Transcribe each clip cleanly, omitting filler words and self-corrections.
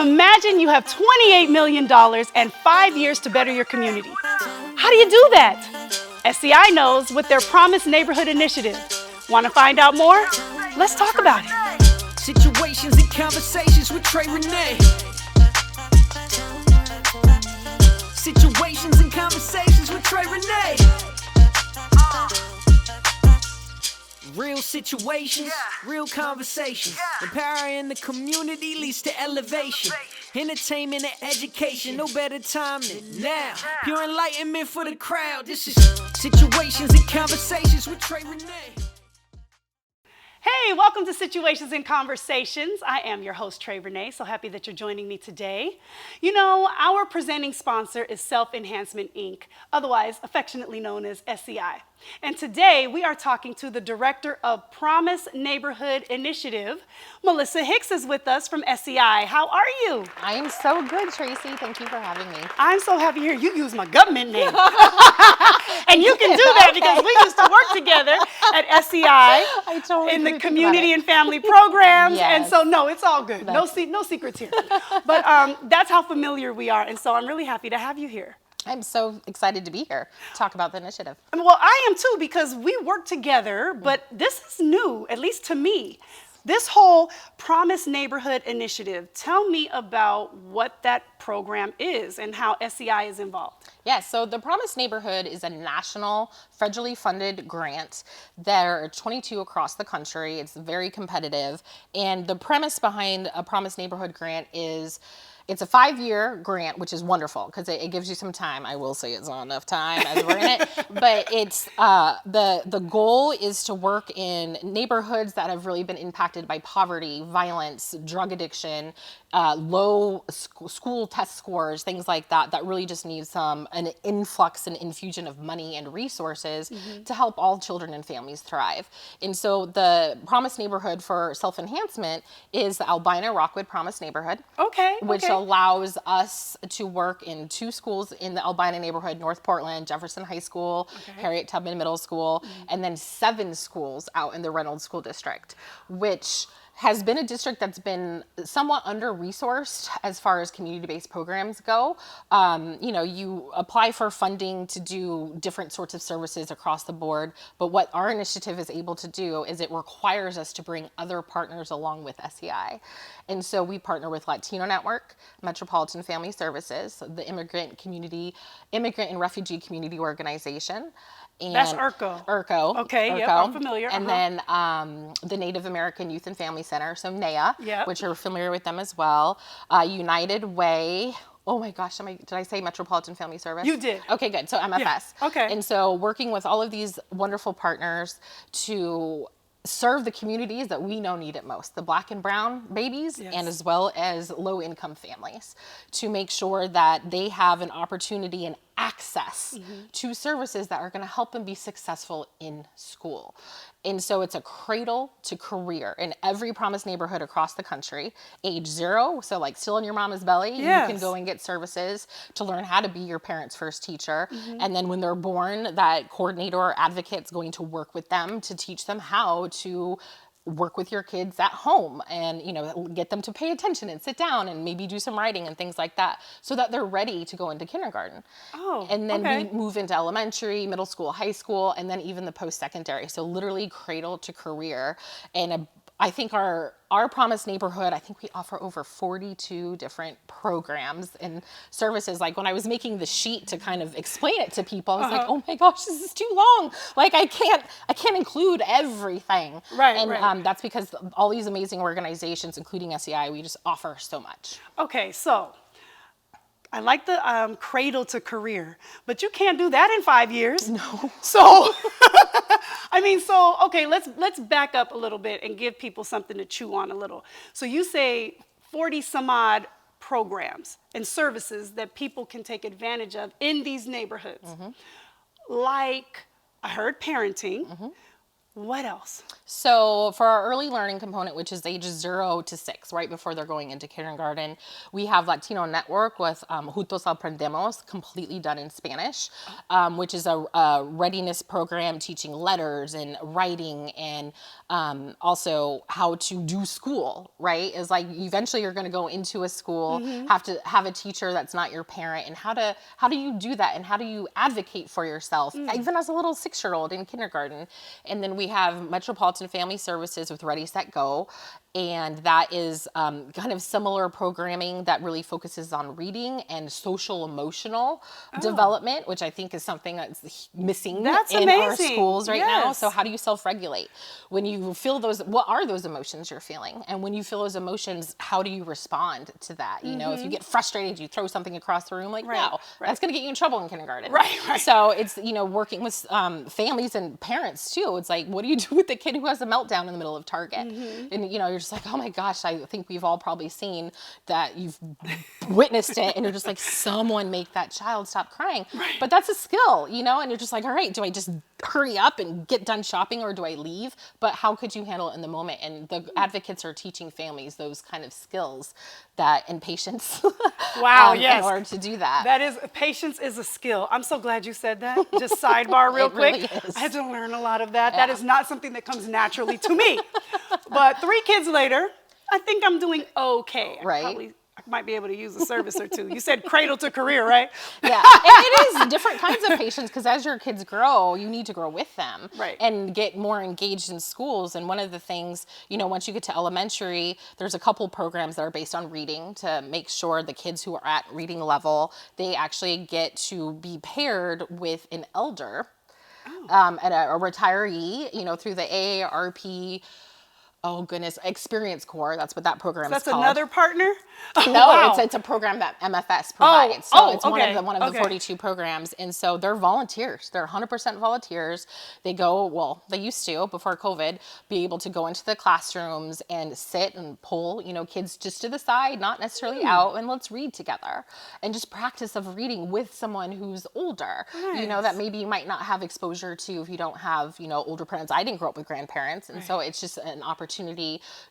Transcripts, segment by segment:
Imagine you have $28 million and 5 years to better your community. How do you do that? SEI knows with their Promise Neighborhood Initiative. Want to find out more? Let's talk about it. Situations and conversations with Trey, Renee. Situations and conversations with Trey, Renee. Real situations, real conversations. Empowering the community leads to elevation. Entertainment and education, no better time than now. Pure enlightenment for the crowd. This is Situations and Conversations with Trey, Renee. Hey, welcome to Situations and Conversations. I am your host, Trey Renee. So happy that you're joining me today. You know, our presenting sponsor is Self Enhancement, Inc., otherwise affectionately known as SEI. And today we are talking to the director of Promise Neighborhood Initiative. Melissa Hicks is with us from SEI. How are you? I am so good, Tracy. Thank you for having me. I'm so happy to hear you use my government name. And you can do that because we used to work together at SEI in the community and family programs. Yes. And so, no, it's all good. No secrets here. But that's how familiar we are. And so I'm really happy to have you here. I'm so excited to be here to talk about the initiative. Well, I am too, because we work together, but this is new, at least to me. This whole Promise Neighborhood Initiative, tell me about what that program is and how SEI is involved. Yes, so the Promise Neighborhood is a national, federally funded grant. There are 22 across the country. It's very competitive. And the premise behind a Promise Neighborhood grant is it's a 5-year grant, which is wonderful because it gives you some time. I will say it's not enough time as we're in it, but it's the goal is to work in neighborhoods that have really been impacted by poverty, violence, drug addiction, low school test scores, things like that. That really just needs an influx and infusion of money and resources to help all children and families thrive. And so the Promise Neighborhood for Self Enhancement is the Albina Rockwood Promise Neighborhood. Okay. Which allows us to work in 2 schools in the Albina neighborhood, North Portland, Jefferson High School, Harriet Tubman Middle School, and then 7 schools out in the Reynolds School District, which has been a district that's been somewhat under-resourced as far as community-based programs go. You apply for funding to do different sorts of services across the board, but what our initiative is able to do is it requires us to bring other partners along with SEI. And so we partner with Latino Network, Metropolitan Family Services, the Immigrant and Refugee Community Organization. And that's IRCO. IRCO. Okay, IRCO. Yep, I'm familiar. And then the Native American Youth and Family Center, so NAYA, which you're familiar with them as well. United Way. Oh my gosh, did I say Metropolitan Family Service? You did. Okay, good. So MFS. Yeah. Okay. And so working with all of these wonderful partners to serve the communities that we know need it most, the Black and brown babies, and as well as low-income families, to make sure that they have an opportunity and access to services that are going to help them be successful in school. And so it's a cradle to career in every Promise neighborhood across the country. Age 0, so like still in your mama's belly, you can go and get services to learn how to be your parent's first teacher. And then when they're born, that coordinator or advocate's going to work with them to teach them how to work with your kids at home and, get them to pay attention and sit down and maybe do some writing and things like that so that they're ready to go into kindergarten. And then we move into elementary, middle school, high school, and then even the post-secondary. So literally cradle to career. And I think our Promise Neighborhood, I think we offer over 42 different programs and services. Like when I was making the sheet to kind of explain it to people, I was like, oh my gosh, this is too long. Like I can't include everything. And that's because all these amazing organizations, including SEI, we just offer so much. Okay, so I like the cradle to career, but you can't do that in 5 years. No. So, okay, let's back up a little bit and give people something to chew on a little. So you say 40 some odd programs and services that people can take advantage of in these neighborhoods. Like, I heard parenting. What else? So for our early learning component, which is ages 0 to 6, right before they're going into kindergarten, we have Latino Network with Juntos Aprendemos, completely done in Spanish, which is a readiness program teaching letters and writing and also how to do school, right? Is like eventually you're going to go into a school, have to have a teacher that's not your parent, and how do you do that, and how do you advocate for yourself, even as a little 6-year-old in kindergarten. And then we have Metropolitan Family Services with Ready, Set, Go. And that is kind of similar programming that really focuses on reading and social emotional development, which I think is something that's missing in our schools right now. So how do you self-regulate? When you feel those, what are those emotions you're feeling? And when you feel those emotions, how do you respond to that? You know, if you get frustrated, you throw something across the room, like, no, that's going to get you in trouble in kindergarten. Right. So it's, you know, working with families and parents too. It's like, what do you do with the kid who has a meltdown in the middle of Target? And, you know, you're just like, oh my gosh, I think we've all probably seen that, you've witnessed it, and you're just like, someone make that child stop crying. But that's a skill, you know, and you're just like, all right, do I just hurry up and get done shopping, or do I leave? But how could you handle it in the moment? And the advocates are teaching families those kind of skills and patience. Wow, in order to do that. Patience is a skill. I'm so glad you said that. Just sidebar real quick. Really is. I had to learn a lot of that. That is not something that comes naturally to me. But 3 kids later, I think I'm doing okay. Right. I might be able to use a service or two. You said cradle to career, right? Yeah, and it is different kinds of patience, because as your kids grow, you need to grow with them and get more engaged in schools. And one of the things, you know, once you get to elementary, there's a couple programs that are based on reading to make sure the kids who are at reading level, they actually get to be paired with an elder and a retiree, you know, through the AARP. Oh goodness, Experience Corps. That's what that program is called. That's another partner? No, wow. it's a program that MFS provides. So it's one of the 42 programs. And so they're volunteers. They're 100% volunteers. They go, well, they used to, before COVID, be able to go into the classrooms and sit and pull, you know, kids just to the side, not necessarily out, and let's read together. And just practice of reading with someone who's older, you know, that maybe you might not have exposure to if you don't have, you know, older parents. I didn't grow up with grandparents. And so it's just an opportunity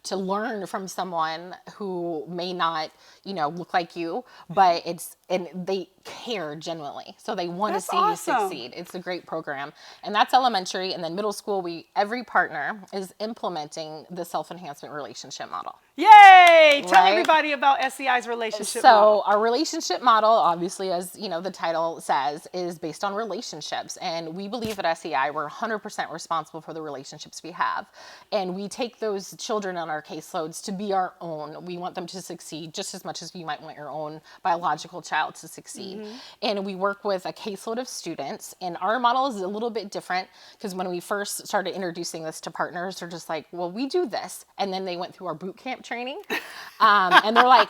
to learn from someone who may not, you know, look like you, but and they care genuinely. So they want to see you succeed. It's a great program. And that's elementary. And then middle school, every partner is implementing the self-enhancement relationship model. Yay! Tell everybody about SEI's relationship model. So our relationship model, obviously, as you know, the title says, is based on relationships. And we believe at SEI, we're 100% responsible for the relationships we have. And we take those children on our caseloads to be our own. We want them to succeed just as much as you might want your own biological child to succeed. And we work with a caseload of students. And our model is a little bit different, because when we first started introducing this to partners, they're just like, well, we do this. And then they went through our boot camp training. And they're like,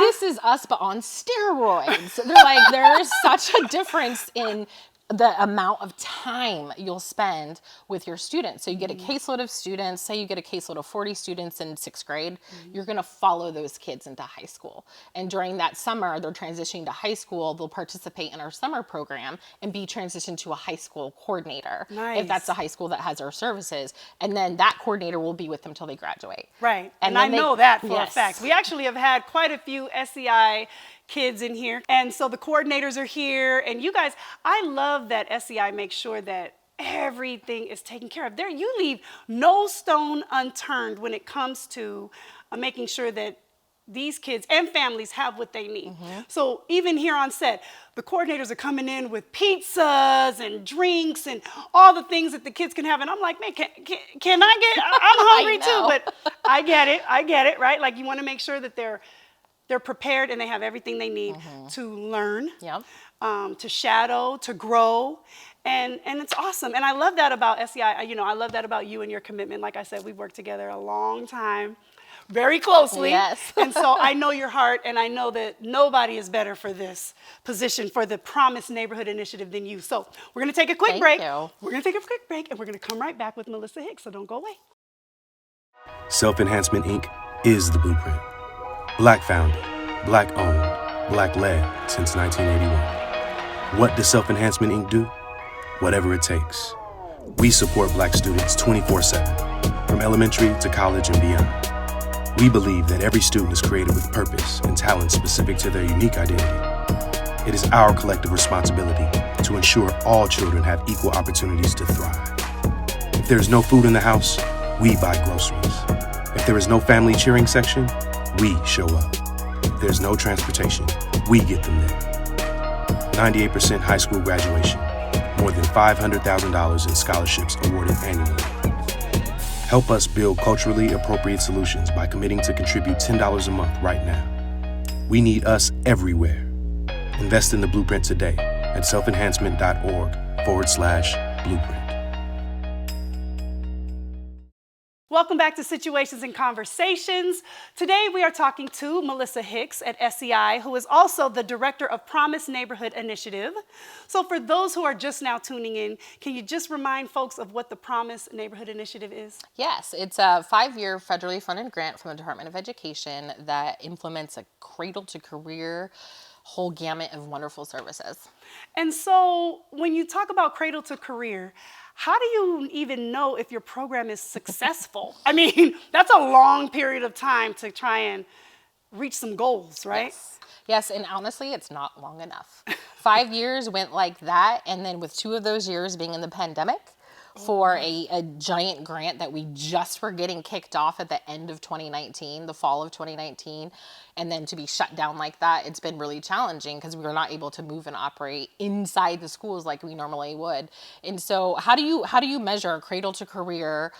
this is us, but on steroids. They're like, there is such a difference in the amount of time you'll spend with your students. So you get a caseload of students, say you get a caseload of 40 students in 6th grade, you're gonna follow those kids into high school. And during that summer, they're transitioning to high school, they'll participate in our summer program and be transitioned to a high school coordinator. If that's a high school that has our services. And then that coordinator will be with them till they graduate. Right, and I know that for a fact. We actually have had quite a few SEI kids in here. And so the coordinators are here. And you guys, I love that SEI makes sure that everything is taken care of. You leave no stone unturned when it comes to making sure that these kids and families have what they need. So even here on set, the coordinators are coming in with pizzas and drinks and all the things that the kids can have. And I'm like, man, can I get, I'm hungry too, but I get it, right? Like you want to make sure that they're prepared and they have everything they need to learn, to shadow, to grow. And it's awesome. And I love that about SEI. You know, I love that about you and your commitment. Like I said, we've worked together a long time, very closely. And so I know your heart, and I know that nobody is better for this position, for the Promise Neighborhood Initiative than you. So we're going to take a quick break. We're going to take a quick break, and we're going to come right back with Melissa Hicks. So don't go away. Self Enhancement, Inc. is the blueprint. Black founded, Black owned, Black led since 1981. What does Self Enhancement, Inc. do? Whatever it takes. We support Black students 24/7, from elementary to college and beyond. We believe that every student is created with purpose and talent specific to their unique identity. It is our collective responsibility to ensure all children have equal opportunities to thrive. If there is no food in the house, we buy groceries. If there is no family cheering section, we show up. If there's no transportation, we get them there. 98% high school graduation. More than $500,000 in scholarships awarded annually. Help us build culturally appropriate solutions by committing to contribute $10 a month right now. We need us everywhere. Invest in the blueprint today at selfenhancement.org/blueprint. Welcome back to Situations and Conversations. Today we are talking to Melissa Hicks at SEI, who is also the Director of Promise Neighborhood Initiative. So for those who are just now tuning in, can you just remind folks of what the Promise Neighborhood Initiative is? Yes, it's a 5-year federally funded grant from the Department of Education that implements a cradle to career whole gamut of wonderful services. And so when you talk about cradle to career, how do you even know if your program is successful? I mean, that's a long period of time to try and reach some goals, right? Yes, and honestly, it's not long enough. 5 years went like that, and then with 2 of those years being in the pandemic, for a giant grant that we just were getting kicked off at the end of 2019, the fall of 2019, and then to be shut down like that, it's been really challenging because we were not able to move and operate inside the schools like we normally would. And so how do you measure a cradle to career?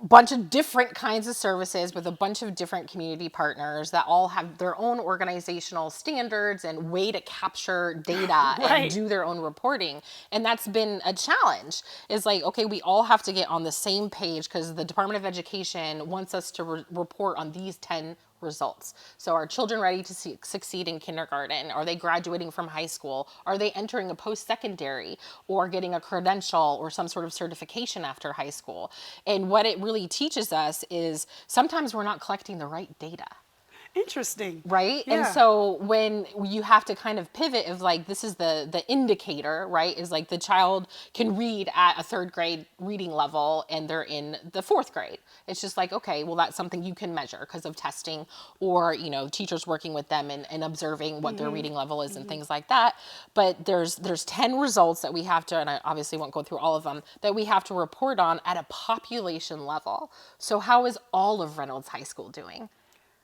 Bunch of different kinds of services with a bunch of different community partners that all have their own organizational standards and way to capture data and do their own reporting. And that's been a challenge. It's like, okay, we all have to get on the same page because the Department of Education wants us to report on these 10 results. So are children ready to succeed in kindergarten? Are they graduating from high school? Are they entering a post-secondary or getting a credential or some sort of certification after high school? And what it really teaches us is sometimes we're not collecting the right data. Interesting. Right? Yeah. And so when you have to kind of pivot of like, this is the indicator, right? Is like the child can read at a 3rd grade reading level and they're in the 4th grade. It's just like, okay, well, that's something you can measure because of testing or, teachers working with them and observing what their reading level is and things like that. But there's 10 results that we have to, and I obviously won't go through all of them, that we have to report on at a population level. So how is all of Reynolds High School doing?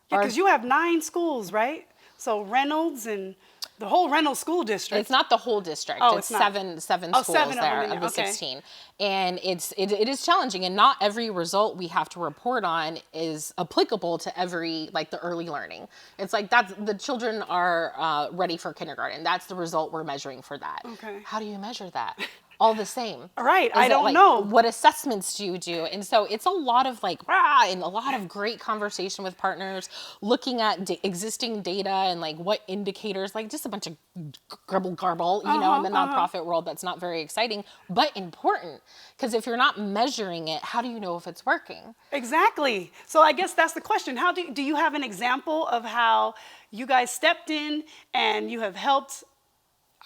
Yeah, because you have 9 schools, right? So Reynolds and the whole Reynolds school district. It's not the whole district. Oh, it's not. seven schools 7 there of them, of the okay. 16. And it is challenging, and not every result we have to report on is applicable to every, like the early learning. It's like that's the children are ready for kindergarten. That's the result we're measuring for that. Okay. How do you measure that? All the same. Right, I don't know. What assessments do you do? And so it's a lot of and a lot of great conversation with partners, looking at existing data and like what indicators, like just a bunch of garble, in the nonprofit world that's not very exciting, but important. Because if you're not measuring it, how do you know if it's working? Exactly. So I guess that's the question. How do you have an example of how you guys stepped in and you have helped,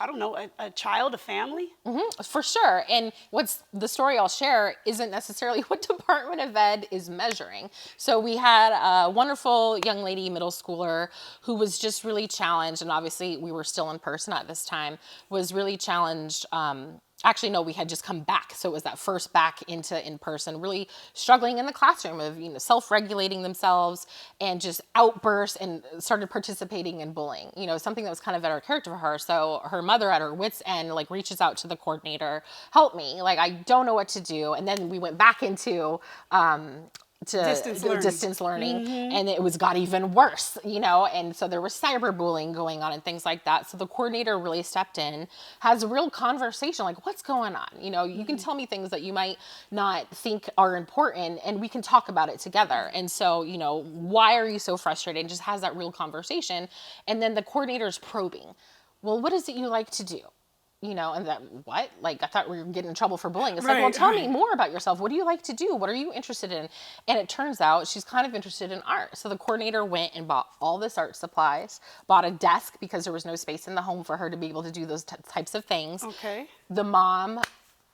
I don't know, a child, a family? Mm-hmm, for sure. And what's the story I'll share isn't necessarily what Department of Ed is measuring. So we had a wonderful young lady, middle schooler, who was just really challenged. And obviously we were still in person at this time, was really challenged. Actually, no, we had just come back. So it was that first back into in-person, really struggling in the classroom of, self-regulating themselves and just outbursts and started participating in bullying, something that was kind of at our character for her. So her mother at her wit's end, reaches out to the coordinator, help me, I don't know what to do. And then we went back into, distance learning and it got even worse, and so there was cyberbullying going on and things like that. So the coordinator really stepped in, has a real conversation, what's going on? You can tell me things that you might not think are important and we can talk about it together. And so, why are you so frustrated? And just has that real conversation. And then the coordinator's probing, well, what is it you like to do? And that, what? I thought we were getting in trouble for bullying. It's well, tell me more about yourself. What do you like to do? What are you interested in? And it turns out she's kind of interested in art. So the coordinator went and bought all this art supplies, bought a desk because there was no space in the home for her to be able to do those types of things. Okay. The mom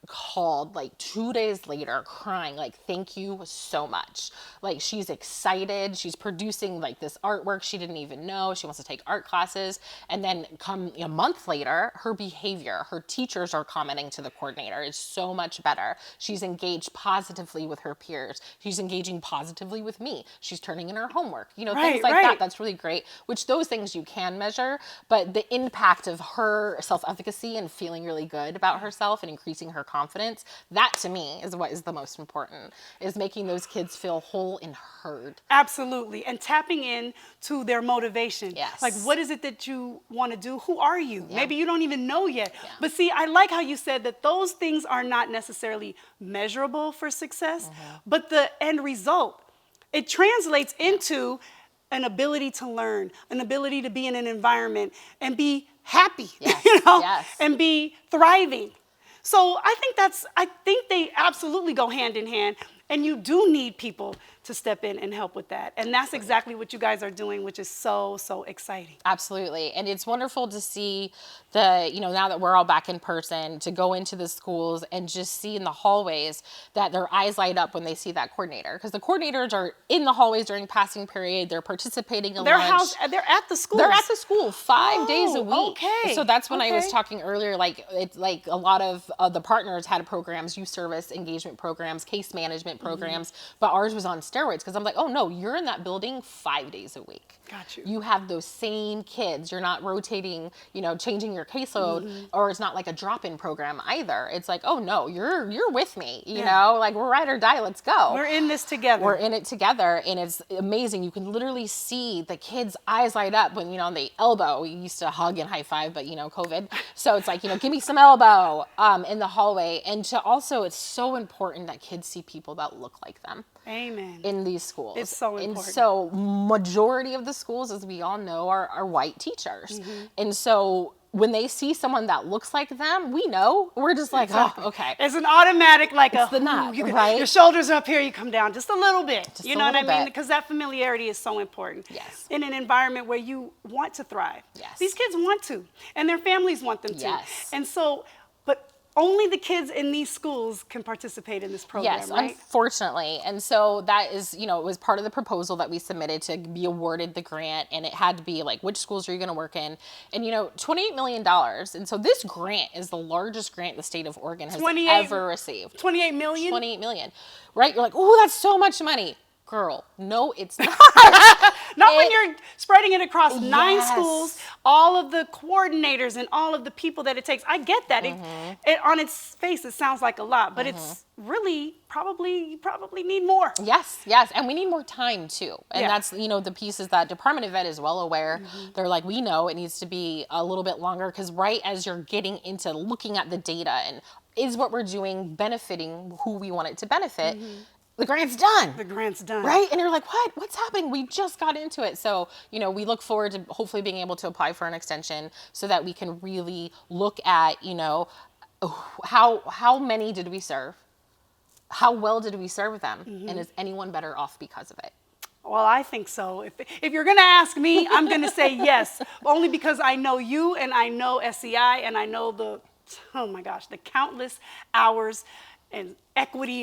called like 2 days later crying like, thank you so much. Like, she's excited, she's producing like this artwork she didn't even know, she wants to take art classes. And then come a month later, her behavior, her teachers are commenting to the coordinator, is so much better. She's engaged positively with her peers, she's engaging positively with me, she's turning in her homework, you know, things like that. That's really great, which those things you can measure. But the impact of her self-efficacy and feeling really good about herself and increasing her confidence, that to me is what is the most important, is making those kids feel whole and heard. Absolutely. And tapping in to their motivation. Yes. Like, what is it that you want to do? Who are you? Yeah. Maybe you don't even know yet. Yeah. But see, I like how you said that those things are not necessarily measurable for success, but the end result, it translates into an ability to learn, an ability to be in an environment and be happy, Yes. you know, Yes. and be thriving. So I think they absolutely go hand in hand, and you do need people to step in and help with that. And that's exactly what you guys are doing, which is so, so exciting. Absolutely. And it's wonderful to see now that we're all back in person, to go into the schools and just see in the hallways that their eyes light up when they see that coordinator. Because the coordinators are in the hallways during passing period, they're participating in lunch. They're at the school. They're at the school 5 days a week. Okay. So that's when I was Okay. talking earlier, like it's like a lot of the partners had programs, youth service engagement programs, case management programs, but ours was on steroids, because I'm like, oh no, you're in that building 5 days a week. Got you. You have those same kids. You're not rotating, changing your caseload, or it's not like a drop-in program either. It's like, oh no, you're with me, you know, like we're ride or die, let's go. We're in this together. We're in it together, and it's amazing. You can literally see the kids' eyes light up when, they elbow. We used to hug and high five, but, COVID. So it's like, give me some elbow in the hallway. And it's so important that kids see people that look like them. Amen. In these schools. It's so important. And so majority of the schools, as we all know, are white teachers. And so when they see someone that looks like them, we know. We're just like, Exactly. oh, okay. It's an automatic, like It's the nut, right? Your shoulders are up here, you come down just a little bit. Just you a know what I little mean? bit. Because that familiarity is so important. Yes. In an environment where you want to thrive. Yes. These kids want to, and their families want them to. Yes. And so, but only the kids in these schools can participate in this program, Yes, right? unfortunately. And so that is, it was part of the proposal that we submitted to be awarded the grant. And it had to be like, which schools are you going to work in? And, $28 million. And so this grant is the largest grant the state of Oregon has ever received. 28 million? 28 million, right? You're like, oh, that's so much money. Girl, no, it's not. Not when you're spreading it across 9 Yes. schools, all of the coordinators and all of the people that it takes. I get that. It on its face, it sounds like a lot, but it's really you probably need more. Yes. And we need more time too. And that's, the pieces that Department of Ed is well aware. They're like, we know it needs to be a little bit longer, because right as you're getting into looking at the data and is what we're doing benefiting who we want it to benefit, the grant's done. The grant's done. Right? And you're like, what? What's happening? We just got into it. So, we look forward to hopefully being able to apply for an extension so that we can really look at, how many did we serve? How well did we serve them? And is anyone better off because of it? Well, I think so. If you're going to ask me, I'm going to say yes, only because I know you and I know SEI and I know the countless hours and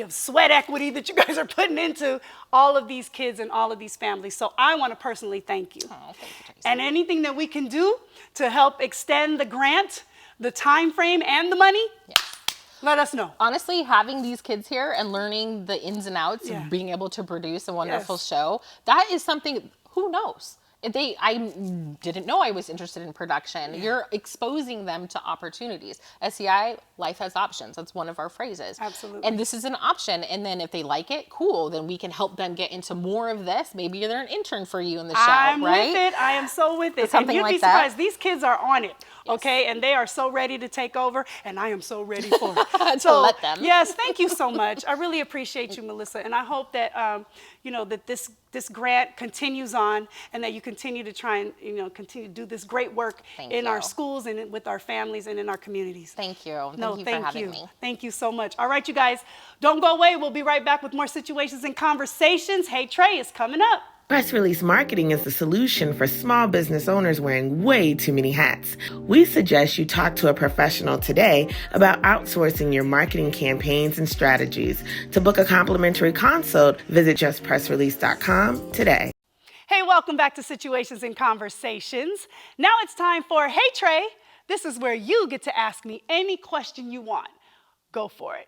sweat equity that you guys are putting into all of these kids and all of these families. So I want to personally thank you. Oh, thank you, Tracy. And anything that we can do to help extend the grant, the time frame, and the money, let us know. Honestly, having these kids here and learning the ins and outs of being able to produce a wonderful show, that is something, who knows? I didn't know I was interested in production. You're exposing them to opportunities. SEI, life has options. That's one of our phrases. Absolutely. And this is an option. And then if they like it, cool. Then we can help them get into more of this. Maybe they're an intern for you in the show, I'm right? with it. I am so with it. Something and you'd like be surprised. that. These kids are on it, okay? And they are so ready to take over, and I am so ready for it. To let them. Yes, thank you so much. I really appreciate you, Melissa, and I hope that that this grant continues on, and that you continue to try and continue to do this great work in our schools and with our families and in our communities. Thank you. No, Thank you for having me. Thank you so much. All right, you guys, don't go away. We'll be right back with more situations and conversations. Hey, Trey is coming up. Press release marketing is the solution for small business owners wearing way too many hats. We suggest you talk to a professional today about outsourcing your marketing campaigns and strategies. To book a complimentary consult, visit justpressrelease.com today. Hey, welcome back to Situations and Conversations. Now it's time for Hey Trey. This is where you get to ask me any question you want. Go for it.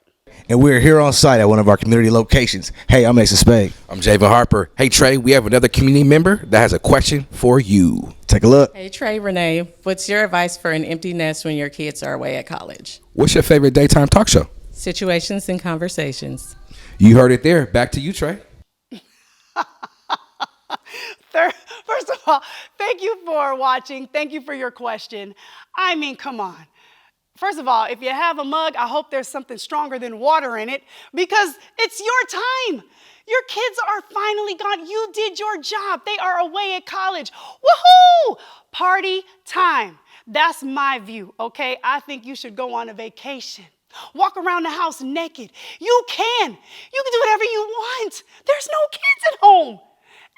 And we're here on site at one of our community locations. Hey, I'm Melissa Hicks. I'm Javen Harper. Hey, Trey, we have another community member that has a question for you. Take a look. Hey, Trey, Renee, what's your advice for an empty nest when your kids are away at college? What's your favorite daytime talk show? Situations and Conversations. You heard it there. Back to you, Trey. First of all, thank you for watching. Thank you for your question. I mean, come on. First of all, if you have a mug, I hope there's something stronger than water in it because it's your time. Your kids are finally gone. You did your job. They are away at college. Woohoo! Party time. That's my view, okay? I think you should go on a vacation. Walk around the house naked. You can. You can do whatever you want. There's no kids at home.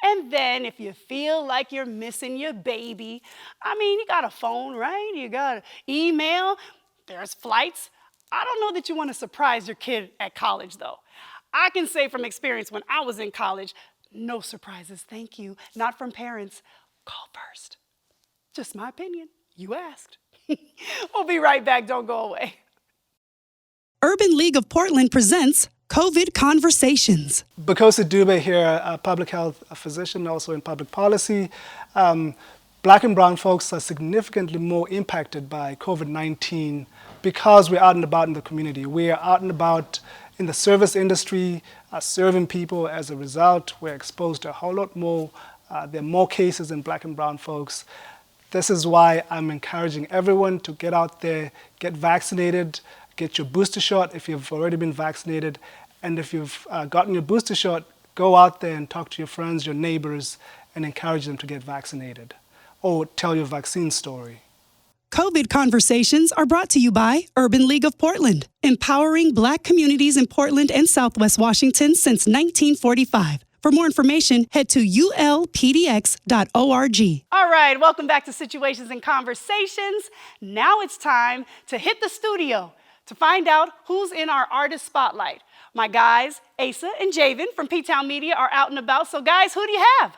And then if you feel like you're missing your baby, I mean, you got a phone, right? You got an email. There's flights. I don't know that you want to surprise your kid at college, though. I can say from experience when I was in college, no surprises, thank you. Not from parents. Call first. Just my opinion. You asked. We'll be right back. Don't go away. Urban League of Portland presents COVID Conversations. Because Dube here, a public health physician, also in public policy, Black and brown folks are significantly more impacted by COVID-19 because we're out and about in the community. We are out and about in the service industry, serving people. As a result, we're exposed to a whole lot more. There are more cases in Black and brown folks. This is why I'm encouraging everyone to get out there, get vaccinated, get your booster shot if you've already been vaccinated. And if you've gotten your booster shot, go out there and talk to your friends, your neighbors, and encourage them to get vaccinated. Or tell your vaccine story. COVID Conversations are brought to you by Urban League of Portland, empowering Black communities in Portland and Southwest Washington since 1945. For more information, head to ulpdx.org. All right, welcome back to Situations and Conversations. Now it's time to hit the studio to find out who's in our artist spotlight. My guys, Asa and Javen from P-Town Media are out and about. So guys, who do you have?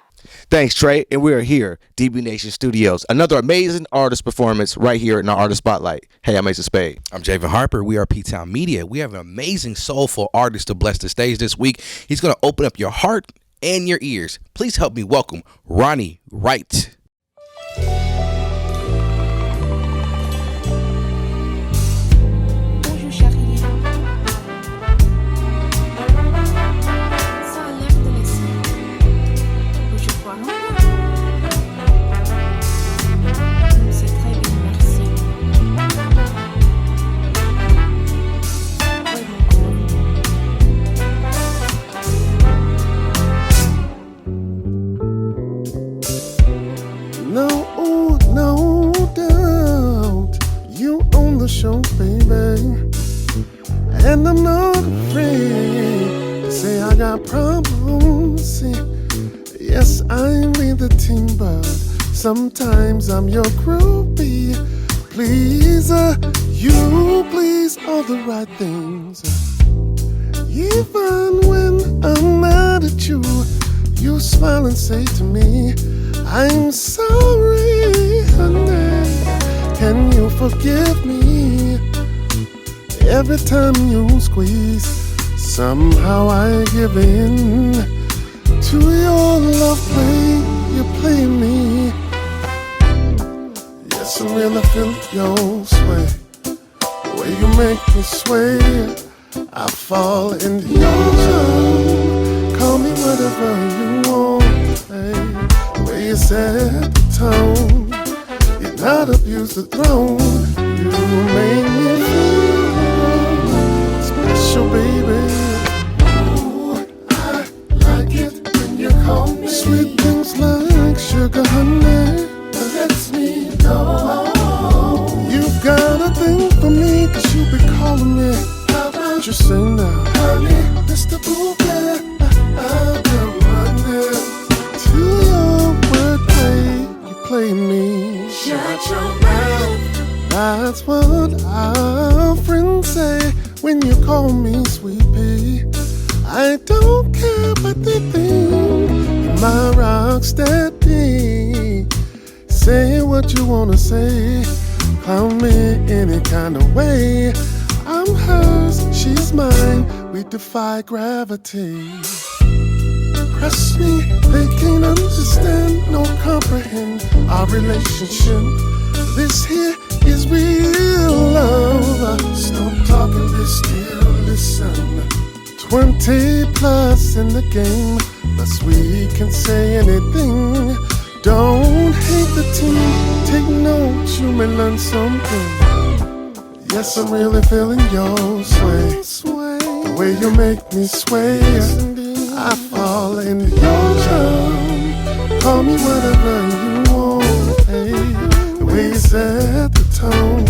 Thanks, Trey. And we're here, DB Nation Studios. Another amazing artist performance right here in our artist spotlight. Hey, I'm Asa Spade. I'm Javen Harper. We are P-Town Media. We have an amazing, soulful artist to bless the stage this week. He's going to open up your heart and your ears. Please help me welcome Ronnie Wright. Show, baby, and I'm not afraid to say I got problems. See, yes, I lead the team, but sometimes I'm your groupie. Please, you please all the right things. Even when I'm mad at you, you smile and say to me, I'm sorry, honey. Can you forgive me? Every time you squeeze, somehow I give in to your love play. You play me. Yes, I really feel your sway. The way you make me sway, I fall into your charm. Call me whatever you want, babe. The way you set the tone, not abuse the throne. You make me feel special, baby. Ooh, I like it when you call me sweet things like sugar, honey. That lets me know you've got a thing for me, 'cause you be calling me. How about you sing now, honey? Mr. Boo, I've been running to That's what our friends say when you call me Sweet Pea. I don't care what they think. You're my rock steady. Say what you wanna say. Clown me any kind of way. I'm hers, she's mine. We defy gravity. Press me, they can't understand nor comprehend our relationship. This here is real love. Stop talking, be still, listen. 20 plus in the game, plus we can say anything. Don't hate the team, take notes, you may learn something. Yes, I'm really feeling your sway. The way you make me sway, I fall into your charm. Call me whatever you want, hey. The way you set the tone,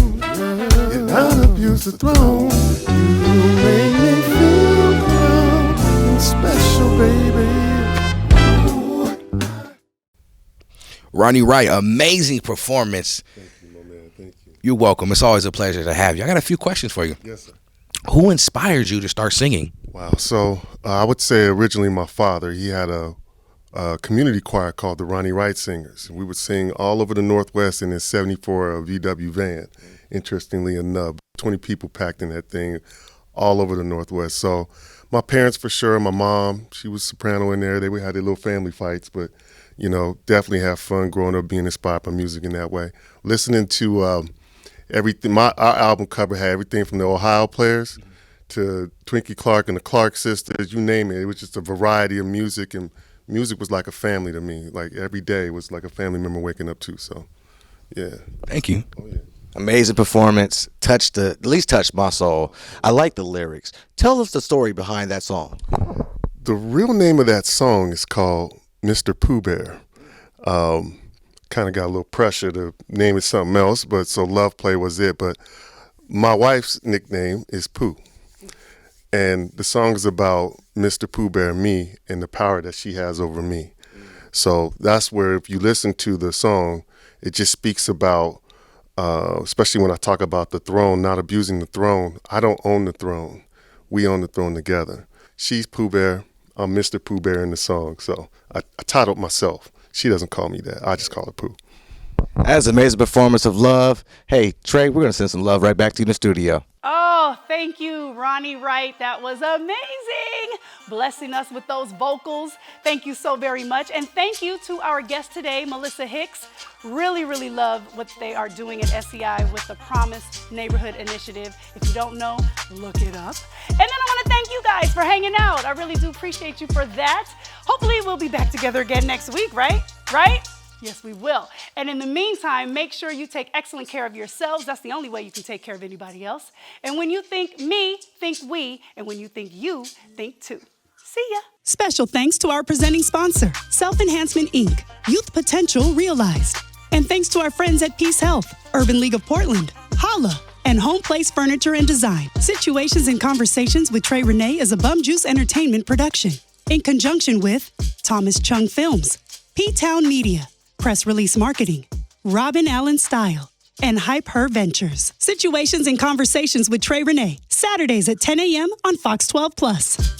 you not abuse the throne. You make me feel proud and special, baby. Ronnie Wright, amazing performance. Thank you, my man. Thank you. You're welcome. It's always a pleasure to have you. I got a few questions for you. Yes, sir. Who inspired you to start singing? Wow. So I would say originally my father, he had a community choir called the Ronnie Wright Singers. We would sing all over the Northwest in his 74 VW van. Interestingly enough, 20 people packed in that thing all over the Northwest. So my parents for sure, my mom, she was soprano in there. They had their little family fights, but you know, definitely have fun growing up being inspired by music in that way. Listening to everything, our album cover had everything from the Ohio Players to Twinkie Clark and the Clark Sisters, you name it. It was just a variety of music, and music was like a family to me. Like every day was like a family member waking up to. So, yeah. Thank you. Oh, yeah. Amazing performance. At least touched my soul. I like the lyrics. Tell us the story behind that song. The real name of that song is called Mr. Pooh Bear. Kind of got a little pressure to name it something else, but so Love Play was it. But my wife's nickname is Pooh. And the song is about Mr. Pooh Bear, me, and the power that she has over me. So that's where if you listen to the song, it just speaks about, especially when I talk about the throne, not abusing the throne. I don't own the throne. We own the throne together. She's Pooh Bear. I'm Mr. Pooh Bear in the song. So I titled myself. She doesn't call me that. I just call her Pooh. That's an amazing performance of love. Hey, Trey, we're going to send some love right back to you in the studio. Oh, thank you, Ronnie Wright. That was amazing. Blessing us with those vocals. Thank you so very much. And thank you to our guest today, Melissa Hicks. Really, really love what they are doing at SEI with the Promise Neighborhood Initiative. If you don't know, look it up. And then I want to thank you guys for hanging out. I really do appreciate you for that. Hopefully we'll be back together again next week, right? Right? Yes, we will. And in the meantime, make sure you take excellent care of yourselves. That's the only way you can take care of anybody else. And when you think me, think we. And when you think you, think too. See ya. Special thanks to our presenting sponsor, Self Enhancement, Inc., Youth Potential Realized. And thanks to our friends at Peace Health, Urban League of Portland, Holla, and Home Place Furniture and Design. Situations and Conversations with Trey Renee is a Bum Juice Entertainment production in conjunction with Thomas Chung Films, P-Town Media, Press Release Marketing, Robin Allen Style, and Hype Her Ventures. Situations and Conversations with Trey Renee, Saturdays at 10 a.m. on Fox 12 Plus.